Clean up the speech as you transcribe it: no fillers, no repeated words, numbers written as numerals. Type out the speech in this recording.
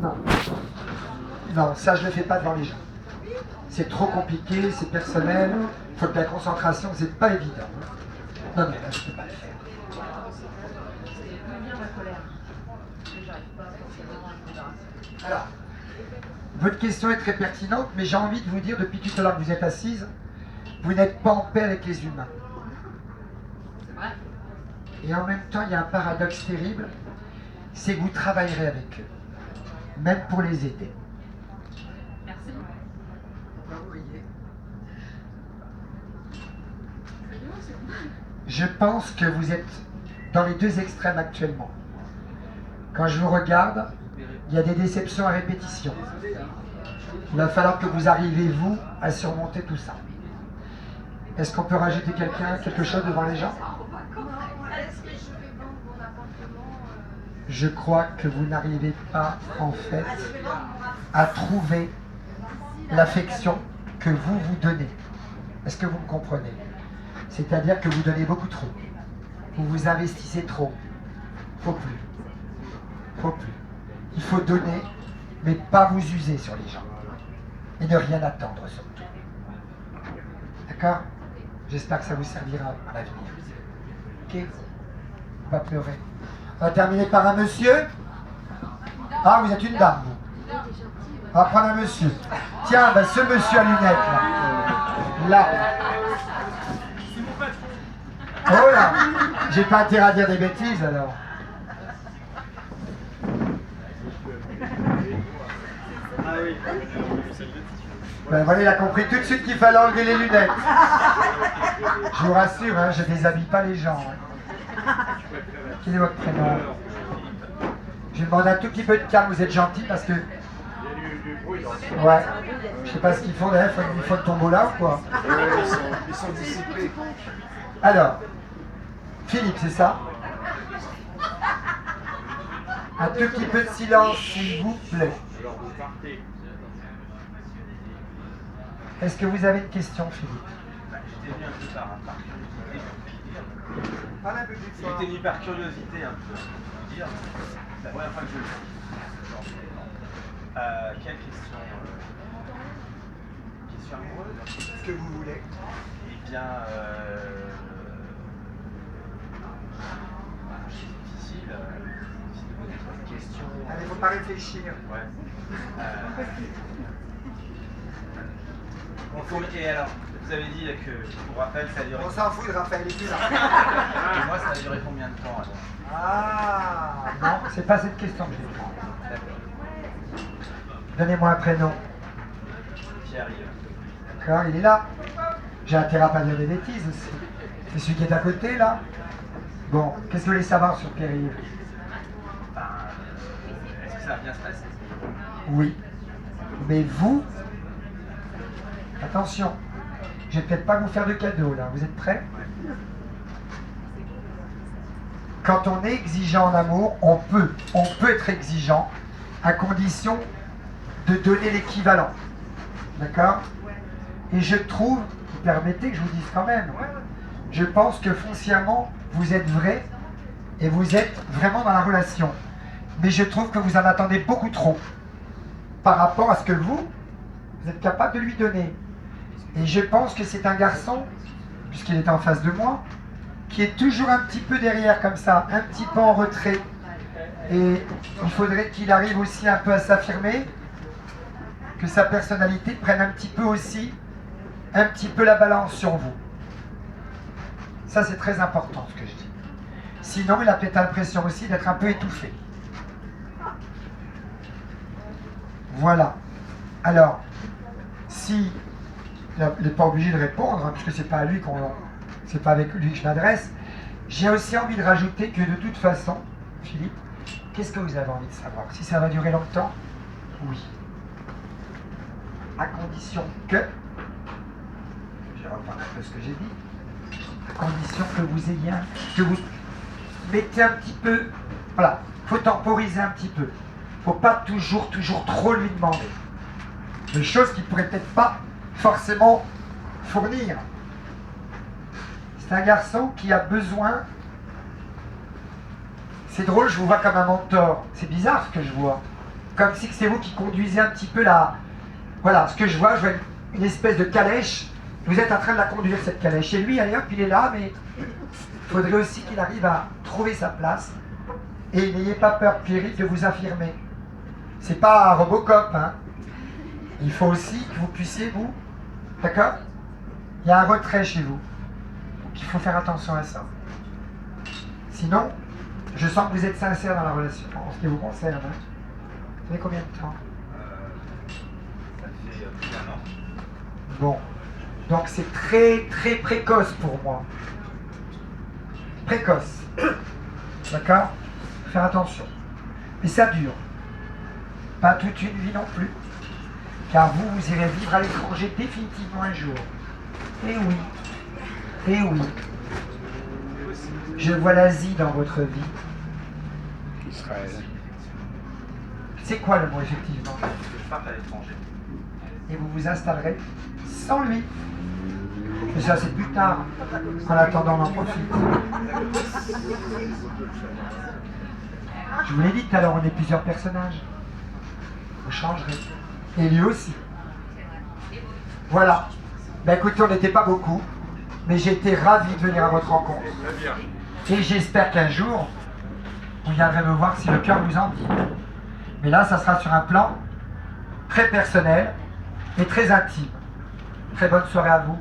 Non. Non, ça je ne le fais pas devant les gens. C'est trop compliqué, c'est personnel, il faut que la concentration, c'est pas évident. Non, mais là, je ne peux pas le faire. Alors, votre question est très pertinente, mais j'ai envie de vous dire, depuis tout à l'heure que vous êtes assise, vous n'êtes pas en paix avec les humains. Et en même temps, il y a un paradoxe terrible, c'est que vous travaillerez avec eux, même pour les aider. Merci. Je pense que vous êtes dans les deux extrêmes actuellement. Quand je vous regarde, il y a des déceptions à répétition. Il va falloir que vous arriviez, vous, à surmonter tout ça. Est-ce qu'on peut rajouter quelque chose devant les gens? Je crois que vous n'arrivez pas, en fait, à trouver l'affection que vous vous donnez. Est-ce que vous me comprenez? C'est-à-dire que vous donnez beaucoup trop. Vous vous investissez trop. Faut plus. Faut plus. Il faut donner, mais pas vous user sur les gens. Et ne rien attendre surtout. D'accord? J'espère que ça vous servira à l'avenir. Ok? On va pleurer. On va terminer par un monsieur. Ah, vous êtes une dame, vous. On va prendre un monsieur. Tiens, ben, ce monsieur à lunettes, là. Là. Oh là! J'ai pas intérêt à dire des bêtises, alors. Ben voilà, il a compris tout de suite qu'il fallait enlever les lunettes. Je vous rassure, hein, je ne déshabille pas les gens. Hein. Quel est votre prénom? Je demande un tout petit peu de calme, vous êtes gentil parce que... Ouais, je sais pas ce qu'ils font d'ailleurs, ils font de tombola ou quoi? Ils sont dissipés. Alors, Philippe, c'est ça? Un tout petit peu de silence, s'il vous plaît. Est-ce que vous avez une question, Philippe? J'étais venu un peu par Parlez un peu plus fort. J'étais venu par curiosité un peu. Je veux dire, c'est la première fois que je le fais. Quelle question? Question amoureuse? Ce que vous voulez. Eh bien, c'est difficile. C'est de poser une question. Allez, il ne faut pas réfléchir. Ouais. Et alors, vous avez dit que pour Raphaël, ça a duré. On s'en fout de Raphaël, il est plus là. Et moi, ça a duré combien de temps alors? Ah, Non, c'est pas cette question que je vais prendre. D'accord. Donnez-moi un prénom. Pierre, D'accord, il est là. J'ai intérêt à pas dire des bêtises aussi. C'est celui qui est à côté, là. Bon, qu'est-ce que vous voulez savoir sur Pierre-Yves? Est-ce que ça va bien se passer? Oui. Mais vous, attention, je vais peut-être pas vous faire de cadeau, là. Vous êtes prêts? Quand on est exigeant en amour, on peut être exigeant à condition de donner l'équivalent. D'accord? Et je trouve, vous permettez que je vous dise quand même, je pense que foncièrement, vous êtes vrai et vous êtes vraiment dans la relation. Mais je trouve que vous en attendez beaucoup trop par rapport à ce que vous êtes capable de lui donner. Et je pense que c'est un garçon, puisqu'il est en face de moi, qui est toujours un petit peu derrière comme ça, un petit peu en retrait. Et il faudrait qu'il arrive aussi un peu à s'affirmer, que sa personnalité prenne un petit peu aussi, un petit peu la balance sur vous. Ça c'est très important ce que je dis. Sinon il a peut-être l'impression aussi d'être un peu étouffé. Voilà. Alors, si il n'est pas obligé de répondre, hein, puisque c'est pas à lui c'est pas avec lui que je m'adresse, j'ai aussi envie de rajouter que de toute façon, Philippe, qu'est-ce que vous avez envie de savoir? Si ça va durer longtemps? Oui. À condition que, je vais reprendre un peu ce que j'ai dit, à condition que vous ayez que vous mettez un petit peu, voilà, il faut temporiser un petit peu. Il ne faut pas toujours trop lui demander. Des choses qu'il ne pourrait peut-être pas forcément fournir. C'est un garçon qui a besoin. C'est drôle, je vous vois comme un mentor. C'est bizarre ce que je vois. comme si c'est vous qui conduisez un petit peu la... Voilà, ce que je vois une espèce de calèche. Vous êtes en train de la conduire, cette calèche. Et lui, allez hop, il est là, mais il faudrait aussi qu'il arrive à trouver sa place. Et n'ayez pas peur, Pierrick, de vous affirmer. C'est pas un Robocop, hein. Il faut aussi que vous puissiez vous... D'accord? Il y a un retrait chez vous. Donc il faut faire attention à ça. Sinon, je sens que vous êtes sincère dans la relation, en ce qui vous concerne. Hein. Vous savez combien de temps? Ça fait plus d'un an. Bon. Donc c'est très très précoce pour moi. Précoce. D'accord? Faire attention. Et ça dure. Pas toute une vie non plus. Car vous, vous irez vivre à l'étranger définitivement un jour. Eh oui. Eh oui. Je vois l'Asie dans votre vie. Israël. C'est quoi le mot effectivement? Que je parte à l'étranger. Et vous vous installerez sans lui. Mais ça c'est plus tard. En attendant, on en profite. Je vous l'ai dit tout à l'heure, on est plusieurs personnages. Vous changerez. Et lui aussi. Voilà. Ben écoutez, on n'était pas beaucoup, mais j'ai été ravi de venir à votre rencontre. Et j'espère qu'un jour, vous viendrez me voir si le cœur vous en dit. Mais là, ça sera sur un plan très personnel et très intime. Très bonne soirée à vous.